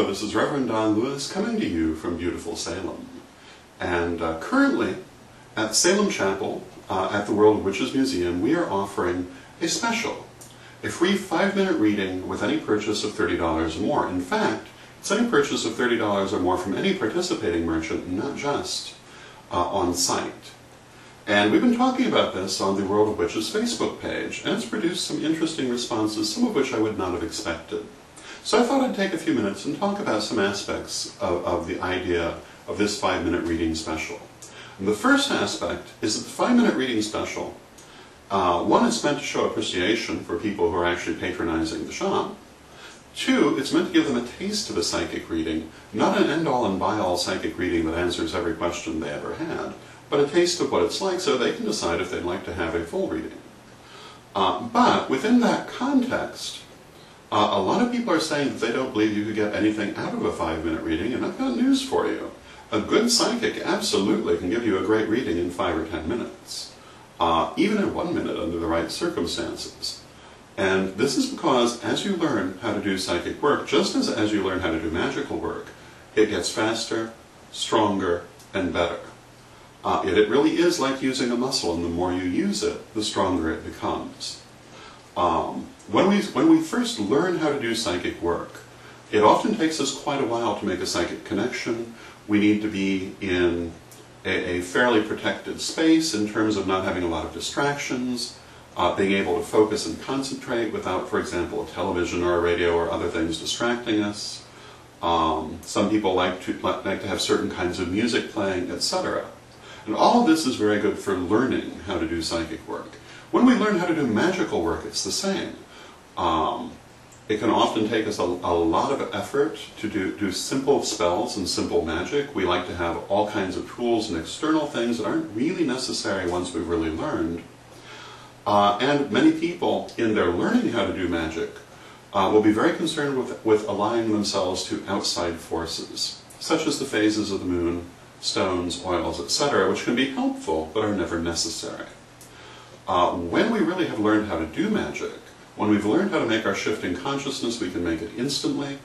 this is Reverend Don Lewis coming to you from beautiful Salem. And currently at Salem Chapel at the World of Witches Museum, we are offering a special, a free 5-minute reading with any purchase of $30 or more. In fact, it's any purchase of $30 or more from any participating merchant, not just on site. And we've been talking about this on the World of Witches Facebook page, and it's produced some interesting responses, some of which I would not have expected. So I thought I'd take a few minutes and talk about some aspects of the idea of this 5-minute reading special. And the first aspect is that the 5-minute reading special, one, it's meant to show appreciation for people who are actually patronizing the shop. Two, it's meant to give them a taste of a psychic reading, not an end-all and buy-all psychic reading that answers every question they ever had, but a taste of what it's like so they can decide if they'd like to have a full reading. But within that context, a lot of people are saying that they don't believe you could get anything out of a 5-minute reading, and I've got news for you. A good psychic absolutely can give you a great reading in 5 or 10 minutes, even in 1 minute under the right circumstances. And this is because as you learn how to do psychic work, just as you learn how to do magical work, it gets faster, stronger, and better. It really is like using a muscle, and the more you use it, the stronger it becomes. When we first learn how to do psychic work, it often takes us quite a while to make a psychic connection. We need to be in a fairly protected space in terms of not having a lot of distractions, being able to focus and concentrate without, for example, a television or a radio or other things distracting us. Some people like to have certain kinds of music playing, etc. And all of this is very good for learning how to do psychic work. When we learn how to do magical work, it's the same. It can often take us a lot of effort to do simple spells and simple magic. We like to have all kinds of tools and external things that aren't really necessary once we've really learned. And many people, in their learning how to do magic, will be very concerned with aligning themselves to outside forces, such as the phases of the moon, stones, oils, etc., which can be helpful but are never necessary. When we really have learned how to do magic, when we've learned how to make our shift in consciousness, we can make it instantly.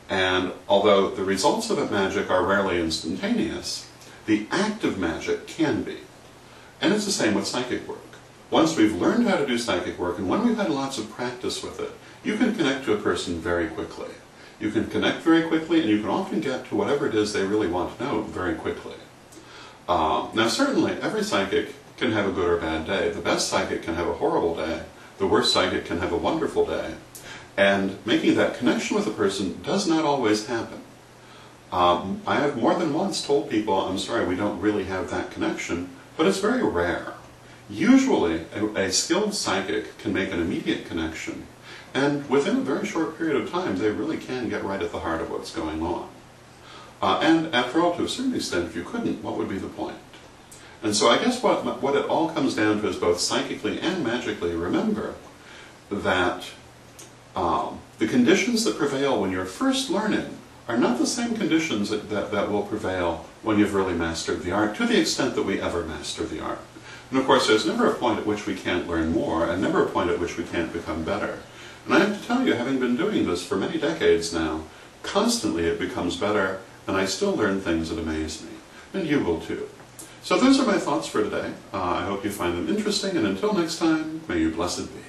And although the results of magic are rarely instantaneous, the act of magic can be. And it's the same with psychic work. Once we've learned how to do psychic work, and when we've had lots of practice with it, you can connect to a person very quickly. You can connect very quickly, and you can often get to whatever it is they really want to know very quickly. Now certainly, every psychic can have a good or bad day. The best psychic can have a horrible day. The worst psychic can have a wonderful day. And making that connection with a person does not always happen. I have more than once told people, I'm sorry, we don't really have that connection, but it's very rare. Usually, a skilled psychic can make an immediate connection, and within a very short period of time, they really can get right at the heart of what's going on. And after all, to a certain extent, if you couldn't, what would be the point? And so I guess what it all comes down to is both psychically and magically remember that the conditions that prevail when you're first learning are not the same conditions that will prevail when you've really mastered the art, to the extent that we ever master the art. And of course, there's never a point at which we can't learn more, and never a point at which we can't become better. And I have to tell you, having been doing this for many decades now, constantly it becomes better, and I still learn things that amaze me. And you will too. So those are my thoughts for today. I hope you find them interesting, and until next time, may you blessed be.